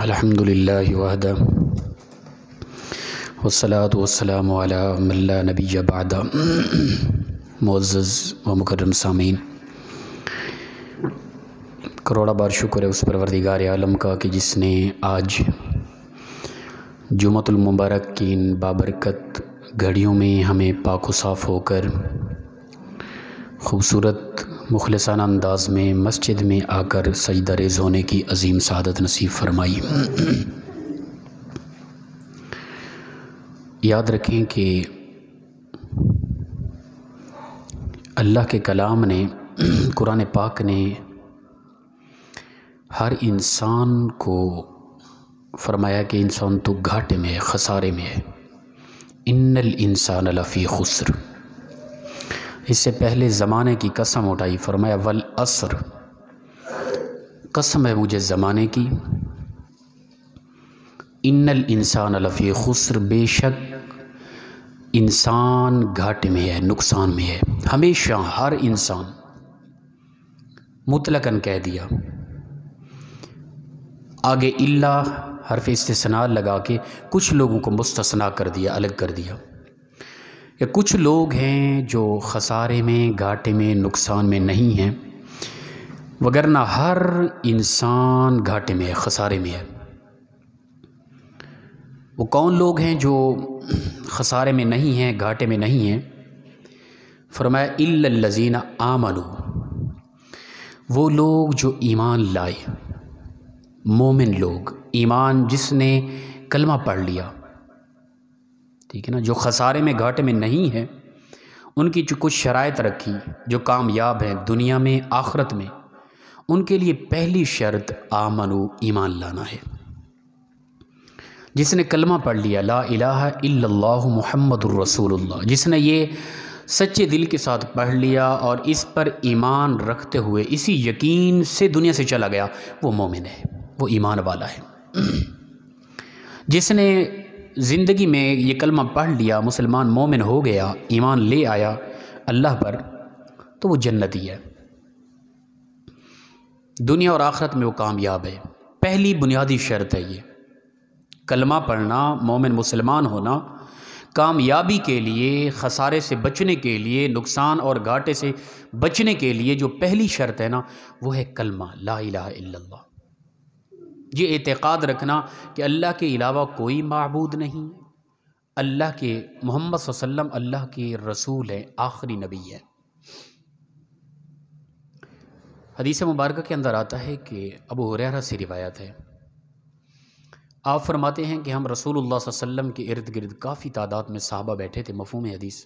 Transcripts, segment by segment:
الحمدللہ وحدہ والصلاة والسلام علی من لا نبی بعد۔ معزز و مکرم سامعین، کروڑا بار شکر ہے اس پروردگار عالم کا کہ جس نے آج جمعۃ المبارک کی ان بابرکت گھڑیوں میں ہمیں پاک و صاف ہو کر خوبصورت مخلصانہ انداز میں مسجد میں آ کر سجدہ ریز ہونے کی عظیم سعادت نصیب فرمائی۔ یاد رکھیں کہ اللہ کے کلام نے، قرآن پاک نے ہر انسان کو فرمایا کہ انسان تو گھاٹے میں ہے، خسارے میں ہے۔ ان الانسان لفی خسر۔ اس سے پہلے زمانے کی قسم اٹھائی، فرمایا والعصر، قسم ہے مجھے زمانے کی، ان الانسان لفی خسر، بے شک انسان گھاٹے میں ہے، نقصان میں ہے۔ ہمیشہ ہر انسان، مطلقاً کہہ دیا، آگے الا حرف استثناء لگا کے کچھ لوگوں کو مستثنیٰ کر دیا، الگ کر دیا کہ کچھ لوگ ہیں جو خسارے میں، گھاٹے میں، نقصان میں نہیں ہیں، وگرنہ ہر انسان گھاٹے میں ہے، خسارے میں ہے۔ وہ کون لوگ ہیں جو خسارے میں نہیں ہیں، گھاٹے میں نہیں ہیں؟ فرمایا الا الذین آمنوا، وہ لوگ جو ایمان لائے، مومن لوگ، ایمان جس نے کلمہ پڑھ لیا، ٹھیک ہے نا، جو خسارے میں، گھاٹے میں نہیں ہے، ان کی جو کچھ شرائط رکھی، جو کامیاب ہیں دنیا میں آخرت میں، ان کے لیے پہلی شرط آمنو، ایمان لانا ہے۔ جس نے کلمہ پڑھ لیا، لا الہ الا اللہ محمد الرسول اللہ، جس نے یہ سچے دل کے ساتھ پڑھ لیا اور اس پر ایمان رکھتے ہوئے اسی یقین سے دنیا سے چلا گیا، وہ مومن ہے، وہ ایمان والا ہے۔ جس نے زندگی میں یہ کلمہ پڑھ لیا، مسلمان مومن ہو گیا، ایمان لے آیا اللہ پر، تو وہ جنتی ہے، دنیا اور آخرت میں وہ کامیاب ہے۔ پہلی بنیادی شرط ہے یہ کلمہ پڑھنا، مومن مسلمان ہونا۔ کامیابی کے لیے، خسارے سے بچنے کے لیے، نقصان اور گھاٹے سے بچنے کے لیے جو پہلی شرط ہے نا، وہ ہے کلمہ لا الہ الا اللہ۔ یہ اعتقاد رکھنا کہ اللہ کے علاوہ کوئی معبود نہیں، اللہ کے محمد صلی اللہ علیہ وسلم اللہ کے رسول ہیں، آخری نبی ہے۔ حدیث مبارکہ کے اندر آتا ہے کہ ابو ہریرہ سے روایت ہے، آپ فرماتے ہیں کہ ہم رسول اللہ صلی اللہ علیہ وسلم کے ارد گرد کافی تعداد میں صحابہ بیٹھے تھے، مفہوم حدیث۔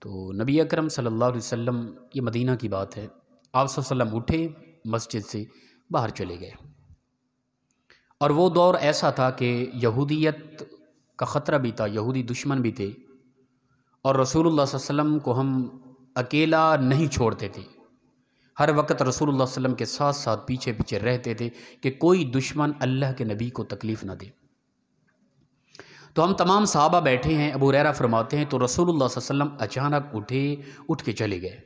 تو نبی اکرم صلی اللہ علیہ وسلم، یہ مدینہ کی بات ہے، آپ صلی اللہ علیہ وسلم اٹھے، مسجد سے باہر چلے گئے، اور وہ دور ایسا تھا کہ یہودیت کا خطرہ بھی تھا، یہودی دشمن بھی تھے، اور رسول اللہ صلی اللہ علیہ وسلم کو ہم اکیلا نہیں چھوڑتے تھے، ہر وقت رسول اللہ صلی اللہ علیہ وسلم کے ساتھ ساتھ پیچھے پیچھے رہتے تھے کہ کوئی دشمن اللہ کے نبی کو تکلیف نہ دے۔ تو ہم تمام صحابہ بیٹھے ہیں، ابو ہریرہ فرماتے ہیں تو رسول اللہ صلی اللہ علیہ وسلم اچانک اٹھے، اٹھ کے چلے گئے۔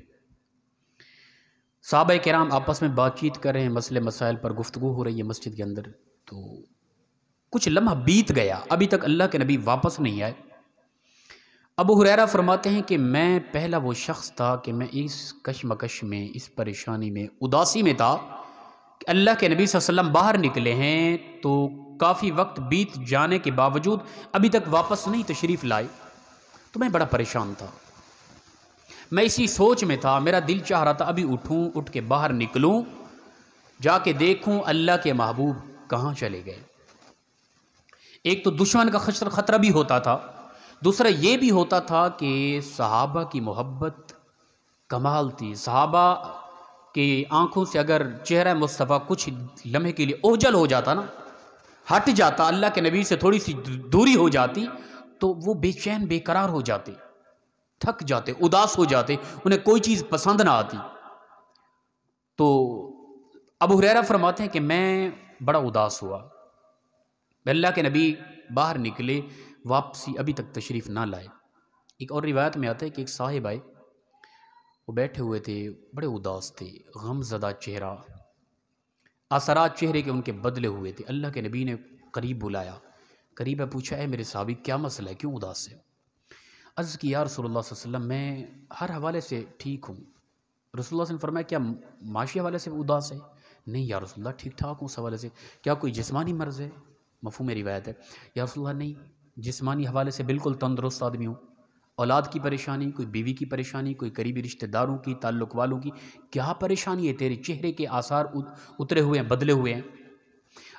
صحابہ کرام آپس میں بات چیت کر رہے ہیں، مسئلے مسائل پر گفتگو ہو رہی ہے مسجد کے اندر۔ تو کچھ لمحہ بیت گیا، ابھی تک اللہ کے نبی واپس نہیں آئے۔ ابو ہریرہ فرماتے ہیں کہ میں پہلا وہ شخص تھا کہ میں اس کشمکش میں، اس پریشانی میں، اداسی میں تھا کہ اللہ کے نبی صلی اللہ علیہ وسلم باہر نکلے ہیں تو کافی وقت بیت جانے کے باوجود ابھی تک واپس نہیں تشریف لائے، تو میں بڑا پریشان تھا، میں اسی سوچ میں تھا، میرا دل چاہ رہا تھا ابھی اٹھوں، اٹھ کے باہر نکلوں، جا کے دیکھوں اللہ کے محبوب کہاں چلے گئے۔ ایک تو دشمن کا خطرہ بھی ہوتا تھا، دوسرا یہ بھی ہوتا تھا کہ صحابہ کی محبت کمال تھی، صحابہ کی آنکھوں سے اگر چہرہ مصطفیٰ کچھ لمحے کے لیے اوجھل ہو جاتا نا، ہٹ جاتا، اللہ کے نبی سے تھوڑی سی دوری ہو جاتی، تو وہ بے چین، بے قرار ہو جاتے، تھک جاتے، اداس ہو جاتے، انہیں کوئی چیز پسند نہ آتی۔ تو ابو ہریرہ فرماتے ہیں کہ میں بڑا اداس ہوا، اللہ کے نبی باہر نکلے، واپسی ابھی تک تشریف نہ لائے۔ ایک اور روایت میں آتا ہے کہ ایک صاحب آئے، وہ بیٹھے ہوئے تھے، بڑے اداس تھے، غم زدہ چہرہ، اثرات چہرے کے ان کے بدلے ہوئے تھے۔ اللہ کے نبی نے قریب بلایا، قریب پوچھا اے میرے صحابی کیا مسئلہ ہے، کیوں اداس ہے؟ عرض کی یا رسول اللہ صلی اللہ علیہ وسلم میں ہر حوالے سے ٹھیک ہوں۔ رسول اللہ صلی اللہ علیہ وسلم نے فرمایا کیا معاشی حوالے سے اداس ہے؟ نہیں یا رسول اللہ ٹھیک ٹھاک ہوں اس حوالے سے۔ کیا کوئی جسمانی مرض ہے؟ مفہوم روایت ہے یا رسول اللہ نہیں، جسمانی حوالے سے بالکل تندرست آدمی ہوں۔ اولاد کی پریشانی، کوئی بیوی کی پریشانی، کوئی قریبی رشتہ داروں کی، تعلق والوں کی، کیا پریشانی ہے؟ تیرے چہرے کے آثار اترے ہوئے ہیں، بدلے ہوئے ہیں۔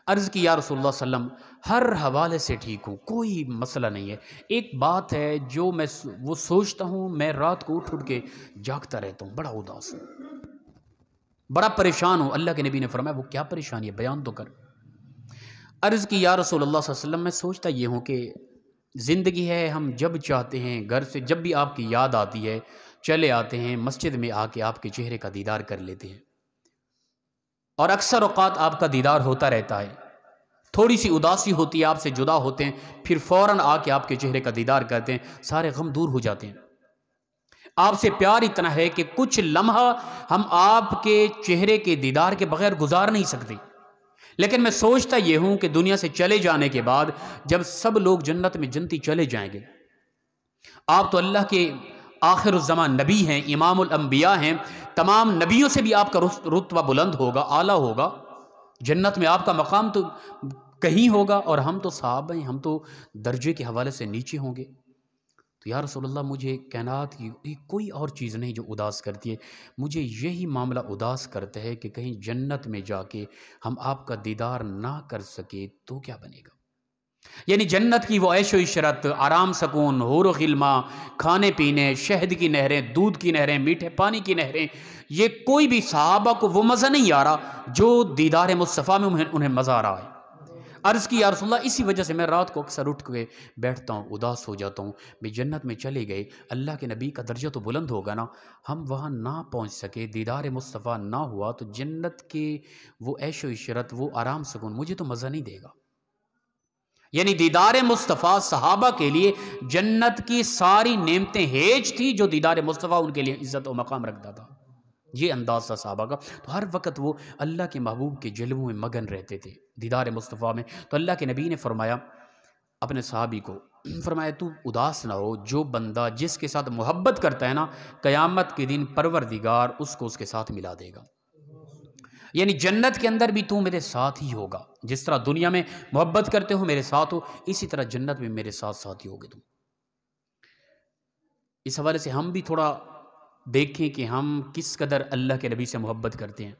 عرض کی یا رسول اللہ صلی اللہ علیہ وسلم ہر حوالے سے ٹھیک ہوں، کوئی مسئلہ نہیں ہے، ایک بات ہے جو میں وہ سوچتا ہوں، میں رات کو اٹھ کے جاگتا رہتا ہوں، بڑا اداس ہوں، بڑا پریشان ہوں۔ اللہ کے نبی نے فرمایا وہ کیا پریشانی ہے، بیان تو کر۔ عرض کی یا رسول اللہ صلی اللہ علیہ وسلم میں سوچتا یہ ہوں کہ زندگی ہے، ہم جب چاہتے ہیں گھر سے جب بھی آپ کی یاد آتی ہے چلے آتے ہیں، مسجد میں آ کے آپ کے چہرے کا دیدار کر لیتے ہیں، اور اکثر اوقات آپ کا دیدار ہوتا رہتا ہے۔ تھوڑی سی اداسی ہوتی ہے، آپ سے جدا ہوتے ہیں، پھر فوراً آ کے آپ کے چہرے کا دیدار کرتے ہیں، سارے غم دور ہو جاتے ہیں۔ آپ سے پیار اتنا ہے کہ کچھ لمحہ ہم آپ کے چہرے کے دیدار کے بغیر گزار نہیں سکتے۔ لیکن میں سوچتا یہ ہوں کہ دنیا سے چلے جانے کے بعد جب سب لوگ جنت میں جنتی چلے جائیں گے، آپ تو اللہ کے آخر الزمان نبی ہیں، امام الانبیاء ہیں، تمام نبیوں سے بھی آپ کا رتبہ بلند ہوگا، اعلیٰ ہوگا، جنت میں آپ کا مقام تو کہیں ہوگا، اور ہم تو صحابہ ہیں، ہم تو درجے کے حوالے سے نیچے ہوں گے۔ تو یا رسول اللہ مجھے کائنات کی کوئی اور چیز نہیں جو اداس کرتی ہے، مجھے یہی معاملہ اداس کرتا ہے کہ کہیں جنت میں جا کے ہم آپ کا دیدار نہ کر سکے تو کیا بنے گا۔ یعنی جنت کی وہ عیش و عشرت، آرام سکون، حور و غلما، کھانے پینے، شہد کی نہریں، دودھ کی نہریں، میٹھے پانی کی نہریں، یہ کوئی بھی صحابہ کو وہ مزہ نہیں آ رہا جو دیدار مصطفیٰ میں انہیں مزہ آ رہا ہے۔ عرض کی یا رسول اللہ اسی وجہ سے میں رات کو اکثر اٹھ کے بیٹھتا ہوں، اداس ہو جاتا ہوں، بھی جنت میں چلے گئے، اللہ کے نبی کا درجہ تو بلند ہوگا نا، ہم وہاں نہ پہنچ سکے، دیدار مصطفیٰ نہ ہوا تو جنت کے وہ عیش و عشرت، وہ آرام سکون مجھے تو مزہ نہیں دے گا۔ یعنی دیدار مصطفیٰ صحابہ کے لیے جنت کی ساری نعمتیں ہیج تھی، جو دیدار مصطفیٰ ان کے لیے عزت و مقام رکھتا تھا۔ یہ انداز تھا صحابہ کا، تو ہر وقت وہ اللہ کے محبوب کے جلووں میں مگن رہتے تھے دیدار مصطفیٰ میں۔ تو اللہ کے نبی نے فرمایا اپنے صحابی کو، فرمایا تو اداس نہ ہو، جو بندہ جس کے ساتھ محبت کرتا ہے نا، قیامت کے دن پروردگار اس کو اس کے ساتھ ملا دے گا۔ یعنی جنت کے اندر بھی تو میرے ساتھ ہی ہوگا، جس طرح دنیا میں محبت کرتے ہو میرے ساتھ ہو، اسی طرح جنت میں میرے ساتھ ساتھ ہی ہوگے تم۔ اس حوالے سے ہم بھی تھوڑا دیکھیں کہ ہم کس قدر اللہ کے نبی سے محبت کرتے ہیں،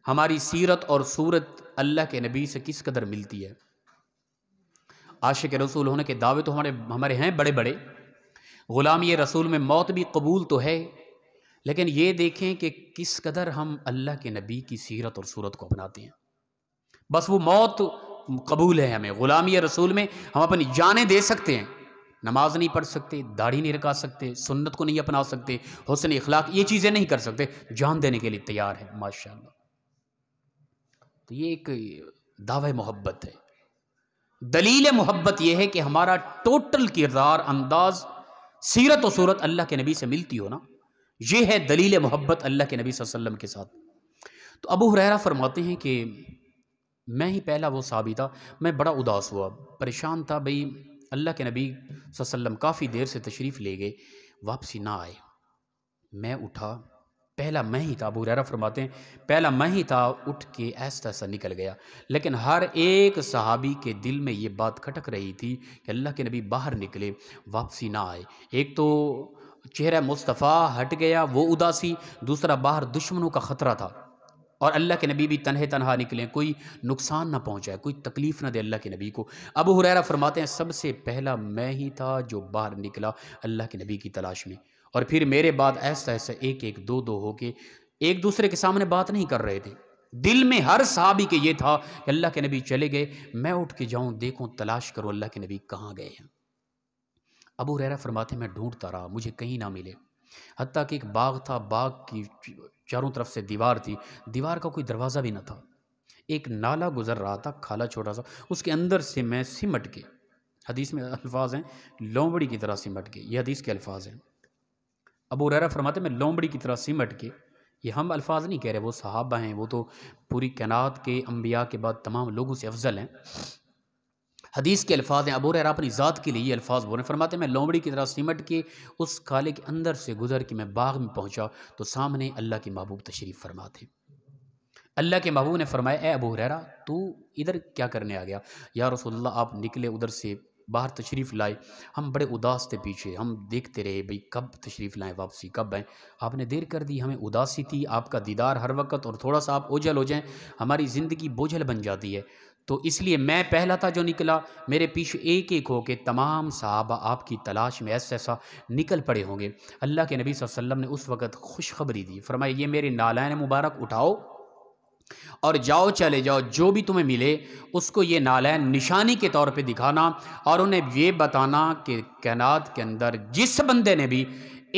ہماری سیرت اور صورت اللہ کے نبی سے کس قدر ملتی ہے۔ عاشق رسول ہونے کے دعوے تو ہمارے ہیں بڑے بڑے، غلامی رسول میں موت بھی قبول تو ہے، لیکن یہ دیکھیں کہ کس قدر ہم اللہ کے نبی کی سیرت اور صورت کو اپناتے ہیں۔ بس وہ موت قبول ہے ہمیں، غلامی رسول میں ہم اپنی جانیں دے سکتے ہیں، نماز نہیں پڑھ سکتے، داڑھی نہیں رکھا سکتے، سنت کو نہیں اپنا سکتے، حسن اخلاق یہ چیزیں نہیں کر سکتے، جان دینے کے لیے تیار ہے ماشاءاللہ۔ تو یہ ایک دعوی محبت ہے۔ دلیل محبت یہ ہے کہ ہمارا ٹوٹل کردار، انداز، سیرت و صورت اللہ کے نبی سے ملتی ہو نا، یہ ہے دلیل محبت اللہ کے نبی صلی اللہ علیہ وسلم کے ساتھ۔ تو ابو ہریرہ فرماتے ہیں کہ میں ہی پہلا وہ صحابی تھا، میں بڑا اداس ہوا، پریشان تھا، بھئی اللہ کے نبی صلی اللہ علیہ وسلم کافی دیر سے تشریف لے گئے، واپسی نہ آئے۔ میں اٹھا، پہلا میں ہی تھا، ابو ہریرہ فرماتے ہیں پہلا میں ہی تھا، اٹھ کے ایسا ایسا نکل گیا، لیکن ہر ایک صحابی کے دل میں یہ بات کھٹک رہی تھی کہ اللہ کے نبی باہر نکلے، واپسی نہ آئے۔ ایک تو چہرہ مصطفیٰ ہٹ گیا، وہ اداسی، دوسرا باہر دشمنوں کا خطرہ تھا، اور اللہ کے نبی بھی تنہا نکلیں، کوئی نقصان نہ پہنچائے، کوئی تکلیف نہ دے اللہ کے نبی کو۔ ابو ہریرہ فرماتے ہیں سب سے پہلا میں ہی تھا جو باہر نکلا اللہ کے نبی کی تلاش میں، اور پھر میرے بعد ایسا ایسا ایک ایک دو دو ہو کے ایک دوسرے کے سامنے بات نہیں کر رہے تھے، دل میں ہر صحابی کے یہ تھا کہ اللہ کے نبی چلے گئے، میں اٹھ کے جاؤں، دیکھوں، تلاش کروں اللہ کے نبی کہاں گئے ہیں۔ ابو ہریرہ فرماتے ہیں میں ڈھونڈتا رہا، مجھے کہیں نہ ملے، حتیٰ کہ ایک باغ تھا، باغ کی چاروں طرف سے دیوار تھی، دیوار کا کوئی دروازہ بھی نہ تھا، ایک نالا گزر رہا تھا کھالا چھوٹا سا، اس کے اندر سے میں سمٹ کے، حدیث میں الفاظ ہیں لومڑی کی طرح سمٹ کے، یہ حدیث کے الفاظ ہیں۔ ابو ہریرہ فرماتے ہیں میں لومڑی کی طرح سمٹ کے یہ ہم الفاظ نہیں کہہ رہے، وہ صحابہ ہیں، وہ تو پوری کائنات کے انبیاء کے بعد تمام لوگوں سے افضل ہیں۔ حدیث کے الفاظ ہیں، ابو ہریرہ اپنی ذات کے لیے یہ الفاظ بولے، فرماتے ہیں میں لومڑی کی طرح سمٹ کے اس کالے کے اندر سے گزر کے میں باغ میں پہنچا تو سامنے اللہ کے محبوب تشریف فرما تھے۔ اللہ کے محبوب نے فرمایا اے ابو ہریرہ تو ادھر کیا کرنے آ گیا؟ یا رسول اللہ آپ نکلے ادھر سے باہر تشریف لائے، ہم بڑے اداس تھے پیچھے، ہم دیکھتے رہے بھئی کب تشریف لائیں، واپسی کب آئیں، آپ نے دیر کر دی، ہمیں اداسی تھی، آپ کا دیدار ہر وقت، اور تھوڑا سا آپ اوجھل ہو جائیں ہماری زندگی بوجھل بن جاتی ہے، تو اس لیے میں پہلا تھا جو نکلا، میرے پیچھے ایک ایک ہو کے تمام صحابہ آپ کی تلاش میں ایسا ایسا نکل پڑے ہوں گے۔ اللہ کے نبی صلی اللہ علیہ وسلم نے اس وقت خوشخبری دی، فرمایا یہ میرے نالین مبارک اٹھاؤ اور جاؤ، چلے جاؤ، جو بھی تمہیں ملے اس کو یہ نالین نشانی کے طور پہ دکھانا، اور انہیں یہ بتانا کہ کائنات کے اندر جس بندے نے بھی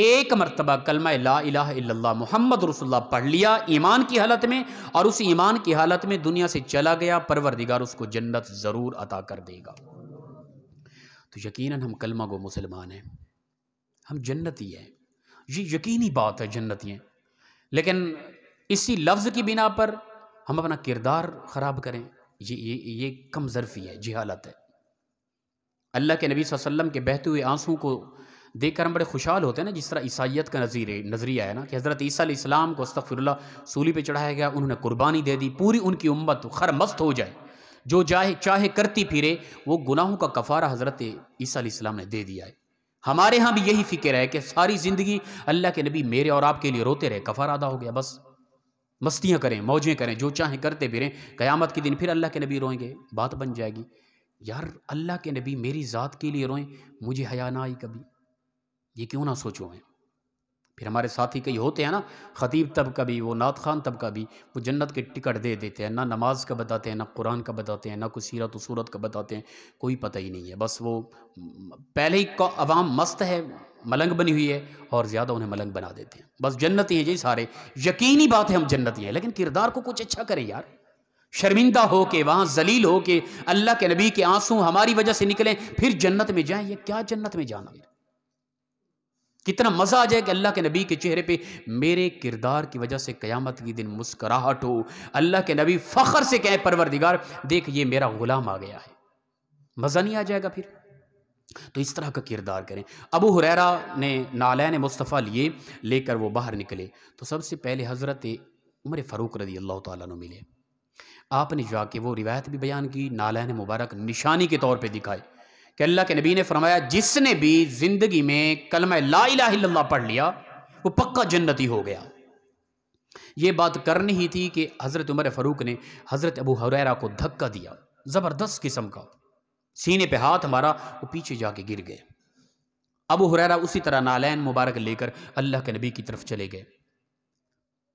ایک مرتبہ کلمہ لا الہ الا اللہ محمد رسول اللہ پڑھ لیا ایمان کی حالت میں، اور اس ایمان کی حالت میں دنیا سے چلا گیا، پروردگار اس کو جنت ضرور عطا کر دے گا۔ تو یقیناً ہم کلمہ گو مسلمان ہیں، ہم جنتی ہیں، یہ یقینی بات ہے، جنتی ہیں، لیکن اسی لفظ کی بنا پر ہم اپنا کردار خراب کریں، یہ کم ظرفی ہے، جہالت ہے۔ اللہ کے نبی صلی اللہ علیہ وسلم کے بہتے ہوئے آنسوں کو دیکھ کر ہم بڑے خوشحال ہوتے ہیں نا، جس طرح عیسائیت کا نظریہ ہے نا کہ حضرت عیسیٰ علیہ السلام کو استغفر اللہ صولی پہ چڑھایا گیا، انہوں نے قربانی دے دی، پوری ان کی امت خرمست ہو جائے، جو چاہے کرتی پھرے، وہ گناہوں کا کفارہ حضرت عیسیٰ علیہ السلام نے دے دیا ہے۔ ہمارے ہاں بھی یہی فکر ہے کہ ساری زندگی اللہ کے نبی میرے اور آپ کے لیے روتے رہے، کفارہ ادا ہو گیا، بس مستیاں کریں، موجیں کریں، جو چاہیں کرتے پھریں، قیامت کے دن پھر اللہ کے نبی روئیں گے، بات بن جائے گی۔ یار اللہ کے نبی میری ذات کے لیے روئیں، مجھے حیا نہ آئی کبھی، یہ کیوں نہ سوچو میں؟ پھر ہمارے ساتھی کئی ہوتے ہیں نا، خطیب طبقہ بھی، وہ نعت خوان طبقہ بھی، وہ جنت کے ٹکٹ دے دیتے ہیں، نہ نماز کا بتاتے ہیں، نہ قرآن کا بتاتے ہیں، نہ کوئی سیرت و صورت کا بتاتے ہیں، کوئی پتہ ہی نہیں ہے، بس وہ پہلے ہی عوام مست ہے، ملنگ بنی ہوئی ہے، اور زیادہ انہیں ملنگ بنا دیتے ہیں، بس جنتی ہیں جی سارے، یقینی بات ہے ہم جنتی ہیں، لیکن کردار کو کچھ اچھا کریں یار، شرمندہ ہو کے وہاں ذلیل ہو کے اللہ کے نبی کے آنسوں ہماری وجہ سے نکلیں، پھر جنت میں جائیں، یہ کیا جنت میں جانا؟ کتنا مزہ آ جائے کہ اللہ کے نبی کے چہرے پہ میرے کردار کی وجہ سے قیامت کے دن مسکراہٹ ہو، اللہ کے نبی فخر سے کہیں پروردگار دیکھ یہ میرا غلام آ گیا ہے، مزہ نہیں آ جائے گا پھر؟ تو اس طرح کا کردار کریں۔ ابو ہریرہ نے نالین مصطفیٰ لے کر وہ باہر نکلے تو سب سے پہلے حضرت عمر فاروق رضی اللہ تعالیٰ عنہ ملے، آپ نے جا کے وہ روایت بھی بیان کی، نالین مبارک نشانی کے طور پہ دکھائے کہ اللہ کے نبی نے فرمایا جس نے بھی زندگی میں کلمہ لا الہ الا اللہ پڑھ لیا وہ پکا جنتی ہو گیا۔ یہ بات کرنی ہی تھی کہ حضرت عمر فاروق نے حضرت ابو ہریرہ کو دھکا دیا، زبردست قسم کا، سینے پہ ہاتھ مارا، وہ پیچھے جا کے گر گئے۔ ابو ہریرہ اسی طرح نالین مبارک لے کر اللہ کے نبی کی طرف چلے گئے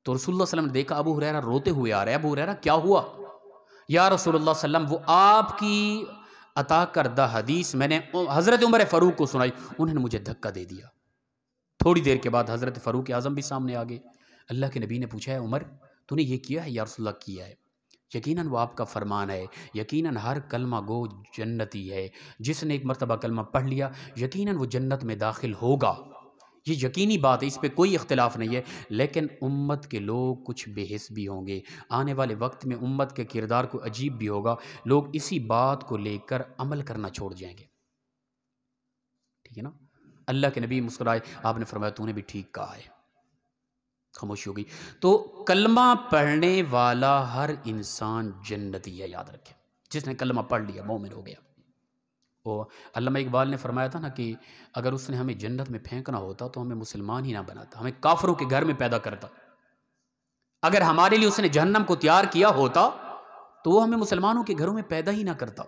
تو رسول اللہ صلی اللہ علیہ وسلم نے دیکھا ابو ہریرہ روتے ہوئے آ رہے، ابو ہریرہ کیا ہوا؟ یا رسول اللہ صلی اللہ علیہ وسلم وہ آپ کی عطا کردہ حدیث میں نے حضرت عمر فاروق کو سنائی، انہوں نے مجھے دھکا دے دیا۔ تھوڑی دیر کے بعد حضرت فاروق اعظم بھی سامنے آ گئے، اللہ کے نبی نے پوچھا ہے عمر تو نے یہ کیا ہے؟ یا رسول اللہ کیا ہے، یقیناً وہ آپ کا فرمان ہے، یقیناً ہر کلمہ گو جنتی ہے، جس نے ایک مرتبہ کلمہ پڑھ لیا یقیناً وہ جنت میں داخل ہوگا، یہ یقینی بات ہے، اس پہ کوئی اختلاف نہیں ہے، لیکن امت کے لوگ کچھ بے حس بھی ہوں گے، آنے والے وقت میں امت کے کردار کو عجیب بھی ہوگا، لوگ اسی بات کو لے کر عمل کرنا چھوڑ جائیں گے، ٹھیک ہے نا؟ اللہ کے نبی مسکرائے، آپ نے فرمایا تو نے بھی ٹھیک کہا ہے، خاموشی ہو گئی۔ تو کلمہ پڑھنے والا ہر انسان جنتی ہے، یاد رکھیں، جس نے کلمہ پڑھ لیا مومن ہو گیا۔ وہ علامہ اقبال نے فرمایا تھا نا کہ اگر اس نے ہمیں جنت میں پھینکنا ہوتا تو ہمیں مسلمان ہی نہ بناتا، ہمیں کافروں کے گھر میں پیدا کرتا، اگر ہمارے لیے اس نے جہنم کو تیار کیا ہوتا تو وہ ہمیں مسلمانوں کے گھروں میں پیدا ہی نہ کرتا۔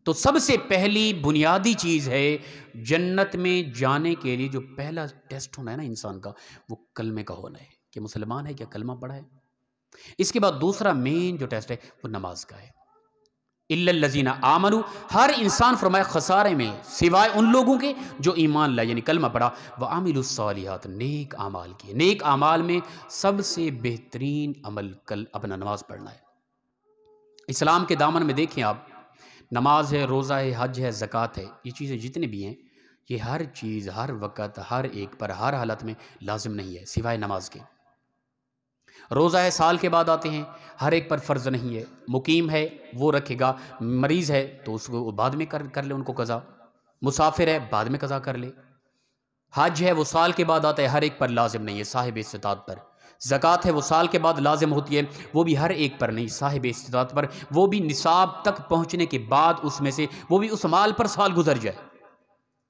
تو سب سے پہلی بنیادی چیز ہے جنت میں جانے کے لیے جو پہلا ٹیسٹ ہونا ہے نا انسان کا، وہ کلمے کا ہونا ہے کہ مسلمان ہے، کیا کلمہ پڑھا ہے۔ اس کے بعد دوسرا مین جو ٹیسٹ ہے وہ نماز کا ہے، الا الذین آمنوا، ہر انسان فرمایا خسارے میں سوائے ان لوگوں کے جو ایمان لائے، یعنی کلمہ پڑھا، وعملوا الصالحات، نیک اعمال کیے، نیک اعمال میں سب سے بہترین عمل اپنا نماز پڑھنا ہے۔ اسلام کے دامن میں دیکھیں آپ، نماز ہے، روزہ ہے، حج ہے، زکوٰۃ ہے، یہ چیزیں جتنی بھی ہیں یہ ہر چیز ہر وقت ہر ایک پر ہر حالت میں لازم نہیں ہے سوائے نماز کے۔ روزہ ہے سال کے بعد آتے ہیں، ہر ایک پر فرض نہیں ہے۔ مقیم ہے وہ رکھے گا، مریض ہے تو اس کو بعد میں کر لے ان کو قضا، مسافر ہے بعد میں قضا کر لے۔ حج ہے وہ سال کے بعد آتا ہے، ہر ایک پر لازم نہیں ہے، صاحب استطاعت پر۔ زکوٰۃ ہے وہ سال کے بعد لازم ہوتی ہے، وہ بھی ہر ایک پر نہیں، صاحب استطاعت پر، وہ بھی نصاب تک پہنچنے کے بعد اس میں سے، وہ بھی اس مال پر سال گزر جائے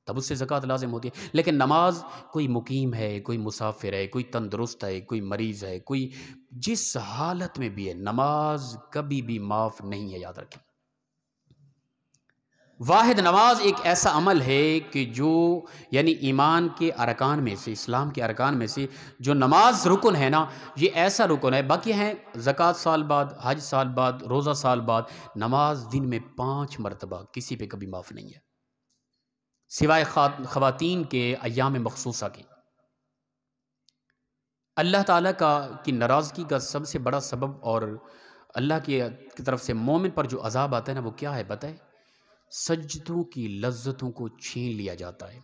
تب اس سے زکوٰۃ لازم ہوتی ہے۔ لیکن نماز کوئی مقیم ہے، کوئی مسافر ہے، کوئی تندرست ہے، کوئی مریض ہے، کوئی جس حالت میں بھی ہے، نماز کبھی بھی معاف نہیں ہے، یاد رکھیں۔ واحد نماز ایک ایسا عمل ہے کہ جو یعنی ایمان کے ارکان میں سے، اسلام کے ارکان میں سے جو نماز رکن ہے نا، یہ ایسا رکن ہے، باقی ہیں زکوٰۃ سال بعد، حج سال بعد، روزہ سال بعد، نماز دن میں 5 مرتبہ کسی پہ کبھی معاف نہیں ہے، سوائے خواتین کے ایام مخصوصہ کے۔ اللہ تعالیٰ کی ناراضگی کا سب سے بڑا سبب اور اللہ کی طرف سے مومن پر جو عذاب آتا ہے نا، وہ کیا ہے بتائے؟ سجدوں کی لذتوں کو چھین لیا جاتا ہے۔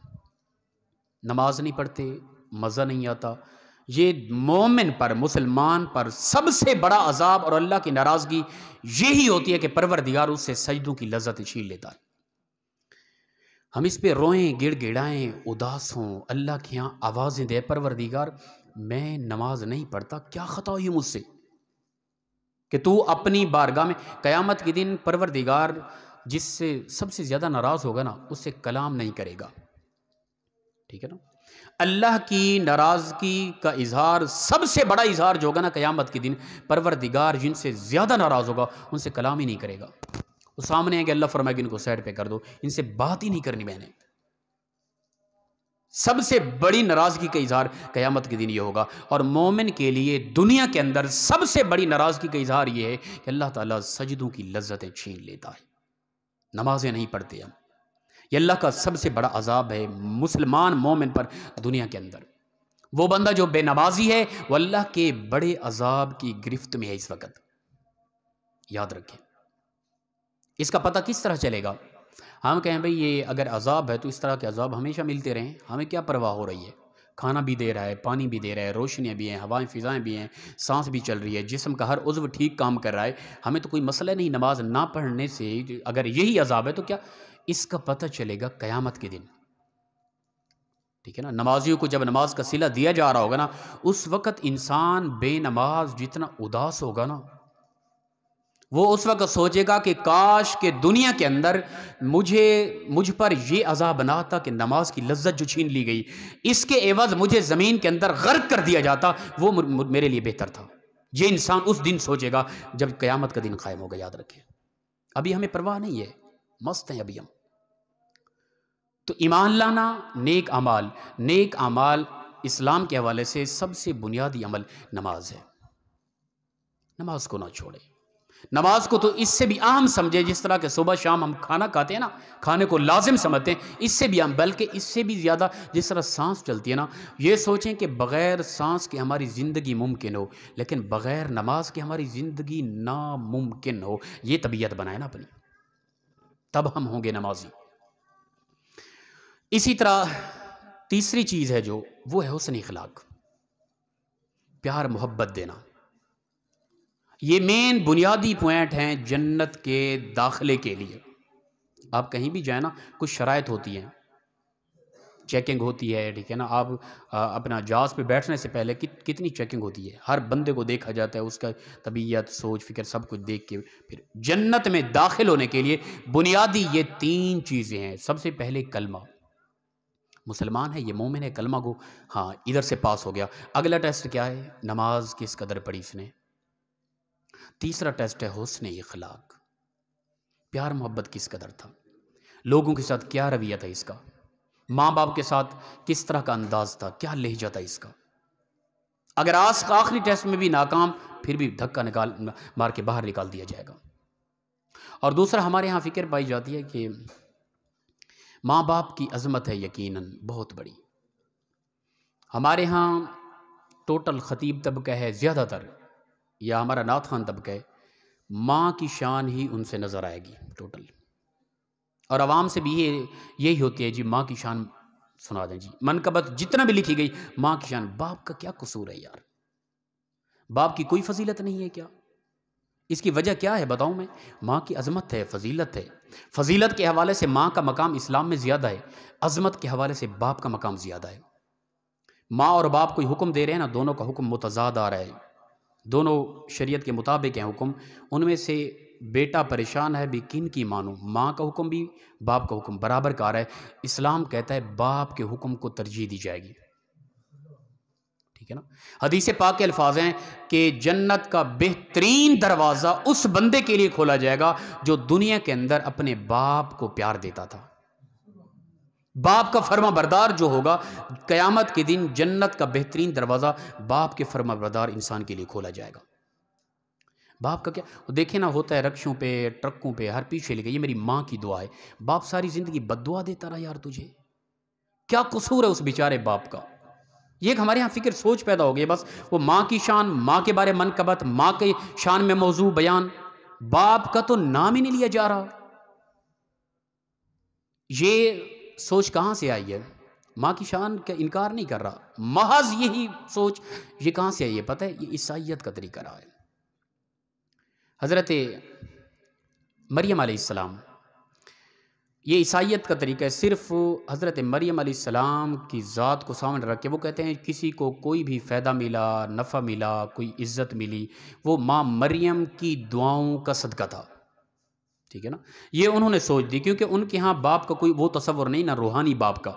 نماز نہیں پڑھتے، مزہ نہیں آتا۔ یہ مومن پر، مسلمان پر سب سے بڑا عذاب اور اللہ کی ناراضگی یہی ہوتی ہے کہ پروردگار اس سے سجدوں کی لذت چھین لیتا ہے۔ ہم اس پہ روئیں، گڑ گڑائیں، اداس ہوں، اللہ کے یہاں آوازیں دے، پروردگار میں نماز نہیں پڑھتا، کیا خطا ہوئی مجھ سے کہ تو اپنی بارگاہ میں قیامت کے دن پروردگار جس سے سب سے زیادہ ناراض ہوگا نا، اس سے کلام نہیں کرے گا، ٹھیک ہے نا؟ اللہ کی ناراضگی کا اظہار، سب سے بڑا اظہار جو ہوگا نا قیامت کے دن، پروردگار جن سے زیادہ ناراض ہوگا ان سے کلام ہی نہیں کرے گا۔ وہ سامنے ہے کہ اللہ فرمائے کہ ان کو سائڈ پہ کر دو، ان سے بات ہی نہیں کرنی میں نے۔ سب سے بڑی ناراضگی کا اظہار قیامت کے دن یہ ہوگا، اور مومن کے لیے دنیا کے اندر سب سے بڑی ناراضگی کا اظہار یہ ہے کہ اللہ تعالیٰ سجدوں کی لذتیں چھین لیتا ہے، نمازیں نہیں پڑھتے ہم۔ یہ اللہ کا سب سے بڑا عذاب ہے مسلمان مومن پر دنیا کے اندر۔ وہ بندہ جو بے نمازی ہے وہ اللہ کے بڑے عذاب کی گرفت میں ہے اس وقت، یاد رکھیں۔ اس کا پتہ کس طرح چلے گا؟ ہم کہیں بھئی یہ اگر عذاب ہے تو اس طرح کے عذاب ہمیشہ ملتے رہیں، ہمیں کیا پرواہ ہو رہی ہے؟ کھانا بھی دے رہا ہے، پانی بھی دے رہا ہے، روشنیاں بھی ہیں، ہوائیں فضائیں بھی ہیں، سانس بھی چل رہی ہے، جسم کا ہر عضو ٹھیک کام کر رہا ہے، ہمیں تو کوئی مسئلہ نہیں نماز نہ پڑھنے سے۔ اگر یہی عذاب ہے تو کیا اس کا پتہ چلے گا قیامت کے دن، ٹھیک ہے نا؟ نمازیوں کو جب نماز کا صلہ دیا جا رہا ہوگا نا، اس وقت انسان بے نماز جتنا اداس ہوگا نا، وہ اس وقت سوچے گا کہ کاش کہ دنیا کے اندر مجھ پر یہ عذاب نہ تھا کہ نماز کی لذت جو چھین لی گئی، اس کے عوض مجھے زمین کے اندر غرق کر دیا جاتا، وہ میرے لیے بہتر تھا۔ یہ انسان اس دن سوچے گا جب قیامت کا دن قائم ہوگا، یاد رکھیں۔ ابھی ہمیں پرواہ نہیں ہے، مست ہیں ابھی ہم۔ تو ایمان لانا، نیک اعمال اسلام کے حوالے سے سب سے بنیادی عمل نماز ہے۔ نماز کو نہ چھوڑے، نماز کو تو اس سے بھی اہم سمجھے، جس طرح کہ صبح شام ہم کھانا کھاتے ہیں نا، کھانے کو لازم سمجھتے ہیں، اس سے بھی اہم، بلکہ اس سے بھی زیادہ جس طرح سانس چلتی ہے نا، یہ سوچیں کہ بغیر سانس کے ہماری زندگی ممکن ہو، لیکن بغیر نماز کے ہماری زندگی ناممکن ہو۔ یہ طبیعت بنائے نا اپنی، تب ہم ہوں گے نمازی۔ اسی طرح تیسری چیز ہے جو، وہ ہے حسن اخلاق، پیار محبت دینا۔ یہ مین بنیادی پوائنٹ ہیں جنت کے داخلے کے لیے۔ آپ کہیں بھی جائیں نا، کچھ شرائط ہوتی ہیں، چیکنگ ہوتی ہے، ٹھیک ہے نا؟ آپ اپنا جہاز پہ بیٹھنے سے پہلے کتنی چیکنگ ہوتی ہے، ہر بندے کو دیکھا جاتا ہے، اس کا طبیعت، سوچ، فکر سب کچھ دیکھ کے پھر جنت میں داخل ہونے کے لیے بنیادی یہ 3 چیزیں ہیں۔ سب سے پہلے کلمہ، مسلمان ہے یہ، مومن ہے، کلمہ کو ہاں ادھر سے پاس ہو گیا۔ اگلا ٹیسٹ کیا ہے؟ نماز کس قدر پڑھی اس نے۔ تیسرا ٹیسٹ ہے حسن اخلاق، پیار محبت کس قدر تھا، لوگوں کے ساتھ کیا رویہ تھا اس کا، ماں باپ کے ساتھ کس طرح کا انداز تھا، کیا لہجہ تھا اس کا۔ اگر آخری ٹیسٹ میں بھی ناکام، پھر بھی دھکا مار کے باہر نکال دیا جائے گا۔ اور دوسرا ہمارے ہاں فکر پائی جاتی ہے کہ ماں باپ کی عظمت ہے یقیناً بہت بڑی۔ ہمارے ہاں ٹوٹل خطیب طبقہ ہے زیادہ تر، یا ہمارا نعت خوان طبقہ ہے، ماں کی شان ہی ان سے نظر آئے گی ٹوٹل، اور عوام سے بھی یہی ہوتی ہے جی، ماں کی شان سنا دیں جی، منقبت جتنا بھی لکھی گئی ماں کی شان، باپ کا کیا قصور ہے یار؟ باپ کی کوئی فضیلت نہیں ہے کیا؟ اس کی وجہ کیا ہے بتاؤں میں؟ ماں کی عظمت ہے، فضیلت ہے۔ فضیلت کے حوالے سے ماں کا مقام اسلام میں زیادہ ہے، عظمت کے حوالے سے باپ کا مقام زیادہ ہے۔ ماں اور باپ کوئی حکم دے رہے ہیں نا، دونوں کا حکم متضاد آ رہا ہے، دونوں شریعت کے مطابق ہیں حکم۔ ان میں سے بیٹا پریشان ہے بھی کن کی مانوں، ماں کا حکم بھی باپ کا حکم برابر کا آ رہا ہے۔ اسلام کہتا ہے باپ کے حکم کو ترجیح دی جائے گی، ٹھیک ہے نا؟ حدیث پاک کے الفاظ ہیں کہ جنت کا بہترین دروازہ اس بندے کے لیے کھولا جائے گا جو دنیا کے اندر اپنے باپ کو پیار دیتا تھا۔ باپ کا فرما بردار جو ہوگا، قیامت کے دن جنت کا بہترین دروازہ باپ کے فرما بردار انسان کے لیے کھولا جائے گا۔ باپ کا کیا دیکھیں نا، ہوتا ہے رکشوں پہ، ٹرکوں پہ، ہر پیچھے لے کے یہ میری ماں کی دعا ہے۔ باپ ساری زندگی بد دعا دیتا رہا یار، تجھے کیا قصور ہے اس بیچارے باپ کا؟ یہ ایک ہمارے ہاں فکر سوچ پیدا ہو گئی، بس وہ ماں کی شان، ماں کے بارے منقبت، ماں کے شان میں موضوع بیان، باپ کا تو نام ہی نہیں لیا جا رہا۔ یہ سوچ کہاں سے آئی ہے؟ ماں کی شان کا انکار نہیں کر رہا، محض یہی سوچ یہ کہاں سے آئی ہے پتہ ہے؟ یہ عیسائیت کا طریقہ رہا ہے۔ حضرت مریم علیہ السلام، یہ عیسائیت کا طریقہ ہے، صرف حضرت مریم علیہ السلام کی ذات کو سامنے رکھ کے وہ کہتے ہیں کسی کو کوئی بھی فائدہ ملا، نفع ملا، کوئی عزت ملی، وہ ماں مریم کی دعاؤں کا صدقہ تھا، ٹھیک ہے نا؟ یہ انہوں نے سوچ دی، کیونکہ ان کے ہاں باپ کا کوئی وہ تصور نہیں نا روحانی باپ کا۔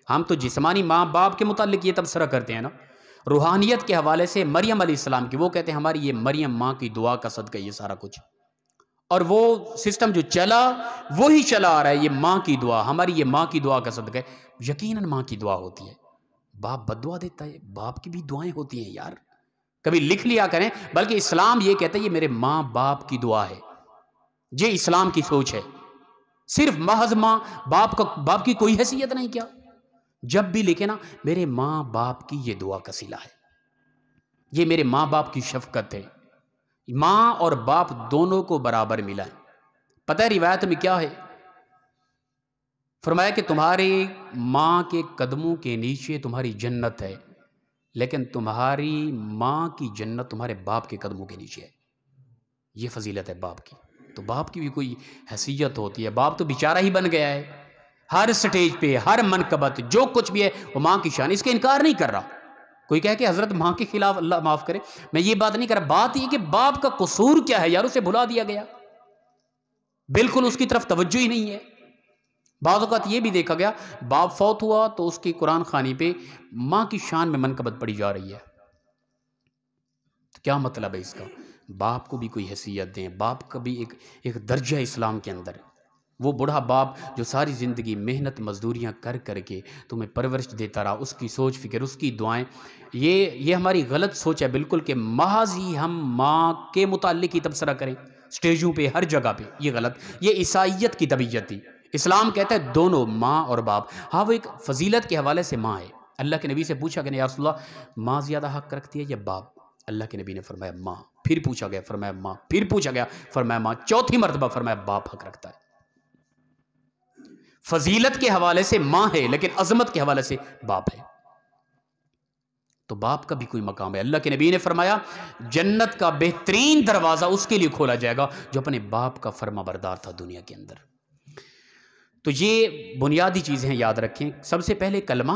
ہم تو جسمانی ماں باپ کے متعلق یہ تبصرہ کرتے ہیں نا، روحانیت کے حوالے سے مریم علیہ السلام کی، وہ کہتے ہیں ہماری یہ مریم ماں کی دعا کا صدقہ یہ سارا کچھ، اور وہ سسٹم جو چلا وہی چلا آ رہا ہے، یہ ماں کی دعا، ہماری یہ ماں کی دعا کا صدقہ ہے۔ یقیناً ماں کی دعا ہوتی ہے، باپ بد دعا دیتا ہے، باپ کی بھی دعائیں ہوتی ہیں یار، کبھی لکھ لیا کریں۔ بلکہ اسلام یہ کہتا ہے یہ میرے ماں باپ کی دعا ہے، یہ اسلام کی سوچ ہے۔ صرف محض ماں باپ کی کوئی حیثیت نہیں کیا؟ جب بھی لکھے نا میرے ماں باپ کی یہ دعا کا صلہ ہے، یہ میرے ماں باپ کی شفقت ہے، ماں اور باپ دونوں کو برابر ملا ہے۔ پتہ ہے روایت میں کیا ہے؟ فرمایا کہ تمہاری ماں کے قدموں کے نیچے تمہاری جنت ہے، لیکن تمہاری ماں کی جنت تمہارے باپ کے قدموں کے نیچے ہے۔ یہ فضیلت ہے باپ کی۔ تو باپ کی بھی کوئی حیثیت ہوتی ہے، باپ تو بیچارہ ہی بن گیا ہے، ہر سٹیج پہ ہر منقبت جو کچھ بھی ہے وہ ماں کی شان، اس کا انکار نہیں کر رہا۔ کوئی کہے کہ حضرت ماں کے خلاف اللہ معاف کرے، میں یہ بات نہیں کر رہا، بات یہ کہ باپ کا قصور کیا ہے یار، اسے بھلا دیا گیا، بالکل اس کی طرف توجہ ہی نہیں ہے۔ بعض اوقات یہ بھی دیکھا گیا باپ فوت ہوا تو اس کی قرآن خوانی پہ ماں کی شان میں منقبت پڑی جا رہی ہے، تو کیا مطلب ہے اس کا؟ باپ کو بھی کوئی حیثیت دیں، باپ کا بھی ایک درجہ اسلام کے اندر ہے۔ وہ بڑھا باپ جو ساری زندگی محنت مزدوریاں کر کر کے تمہیں پرورش دیتا رہا، اس کی سوچ فکر، اس کی دعائیں، یہ ہماری غلط سوچ ہے بالکل کہ محض ہی ہم ماں کے متعلق ہی تبصرہ کریں سٹیجوں پہ ہر جگہ پہ، یہ غلط، یہ عیسائیت کی طبیعت تھی۔ اسلام کہتا ہے دونوں ماں اور باپ، ہاں وہ ایک فضیلت کے حوالے سے ماں ہے۔ اللہ کے نبی سے پوچھا کہ یا رسول اللہ ماں زیادہ حق رکھتی ہے یا باپ؟ اللہ کے نبی نے فرمایا ماں، پھر پوچھا گیا فرمایا ماں، پھر پوچھا گیا فرمایا ماں، چوتھی مرتبہ فرمایا باپ حق رکھتا ہے۔ فضیلت کے حوالے سے ماں ہے لیکن عظمت کے حوالے سے باپ ہے، تو باپ کا بھی کوئی مقام ہے۔ اللہ کے نبی نے فرمایا جنت کا بہترین دروازہ اس کے لیے کھولا جائے گا جو اپنے باپ کا فرما بردار تھا دنیا کے اندر۔ تو یہ بنیادی چیزیں یاد رکھیں، سب سے پہلے کلمہ،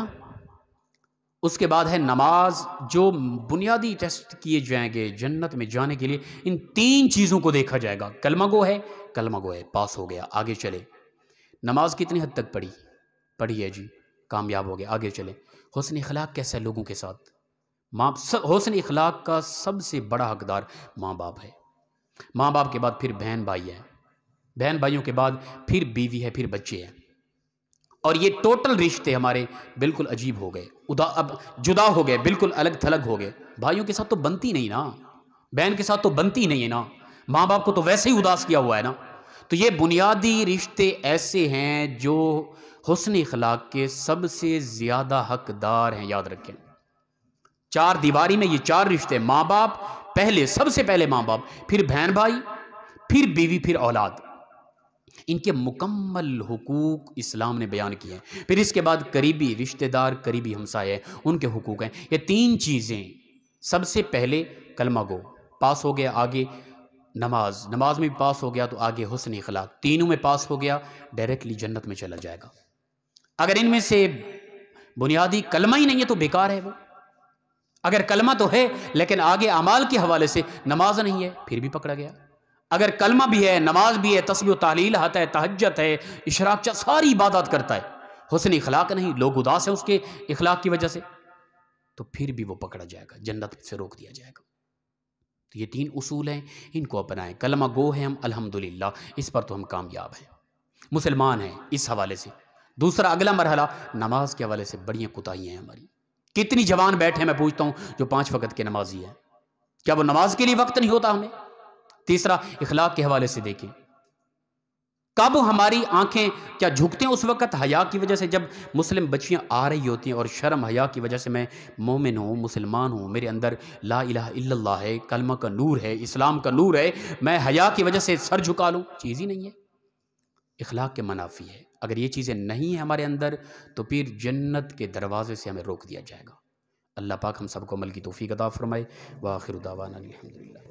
اس کے بعد ہے نماز، جو بنیادی ٹیسٹ کیے جائیں گے جنت میں جانے کے لیے ان تین چیزوں کو دیکھا جائے گا۔ کلمہ گو ہے، کلمہ گو ہے، پاس ہو گیا، آگے چلے۔ نماز کتنی حد تک پڑھی ہے جی، کامیاب ہو گیا، آگے چلے۔ حسن اخلاق کیسا ہے لوگوں کے ساتھ؟ حسن اخلاق کا سب سے بڑا حقدار ماں باپ ہے، ماں باپ کے بعد پھر بہن بھائی ہیں، بہن بھائیوں کے بعد پھر بیوی ہے، پھر بچے ہیں، اور یہ ٹوٹل رشتے ہمارے بالکل عجیب ہو گئے، اب جدا ہو گئے، بالکل الگ تھلگ ہو گئے۔ بھائیوں کے ساتھ تو بنتی نہیں نا، بہن کے ساتھ تو بنتی نہیں ہے نا، ماں باپ کو تو ویسے ہی اداس کیا ہوا ہے نا۔ تو یہ بنیادی رشتے ایسے ہیں جو حسن اخلاق کے سب سے زیادہ حقدار ہیں، یاد رکھیں۔ چار دیواری میں یہ چار رشتے، ماں باپ پہلے، سب سے پہلے ماں باپ، پھر بہن بھائی، پھر بیوی، پھر اولاد۔ ان کے مکمل حقوق اسلام نے بیان کیے ہیں۔ پھر اس کے بعد قریبی رشتہ دار، قریبی ہمسائے، ان کے حقوق ہیں۔ یہ تین چیزیں، سب سے پہلے کلمہ گو پاس ہو گیا، آگے نماز میں بھی پاس ہو گیا تو آگے حسن اخلاق، تینوں میں پاس ہو گیا ڈائریکٹلی جنت میں چلا جائے گا۔ اگر ان میں سے بنیادی کلمہ ہی نہیں ہے تو بیکار ہے وہ۔ اگر کلمہ تو ہے لیکن آگے اعمال کے حوالے سے نماز نہیں ہے، پھر بھی پکڑا گیا۔ اگر کلمہ بھی ہے، نماز بھی ہے، تسبیح و تحلیل آتا ہے، تہجد ہے، اشراق، ساری عبادات کرتا ہے، حسن اخلاق نہیں، لوگ اداس ہیں اس کے اخلاق کی وجہ سے، تو پھر بھی وہ پکڑا جائے گا، جنت سے روک دیا جائے گا۔ تو یہ تین اصول ہیں، ان کو اپنائیں۔ کلمہ گو ہیں ہم الحمدللہ، اس پر تو ہم کامیاب ہیں، مسلمان ہیں اس حوالے سے۔ دوسرا اگلا مرحلہ نماز کے حوالے سے بڑیاں کوتاہیاں ہیں ہماری۔ کتنی جوان بیٹھے ہیں، میں پوچھتا ہوں، جو 5 وقت کے نمازی ہیں، کیا وہ نماز کے لیے وقت نہیں ہوتا ہمیں؟ تیسرا اخلاق کے حوالے سے دیکھیں، کب ہماری آنکھیں کیا جھکتے ہیں اس وقت حیا کی وجہ سے، جب مسلم بچیاں آ رہی ہوتی ہیں اور شرم حیا کی وجہ سے میں مومن ہوں، مسلمان ہوں، میرے اندر لا الہ الا اللہ ہے، کلمہ کا نور ہے، اسلام کا نور ہے، میں حیا کی وجہ سے سر جھکا لوں؟ چیز ہی نہیں ہے، اخلاق کے منافی ہے۔ اگر یہ چیزیں نہیں ہیں ہمارے اندر تو پھر جنت کے دروازے سے ہمیں روک دیا جائے گا۔ اللہ پاک ہم سب کو عمل کی توفیق عطا فرمائے۔ وآخر دعوانا الحمدللہ۔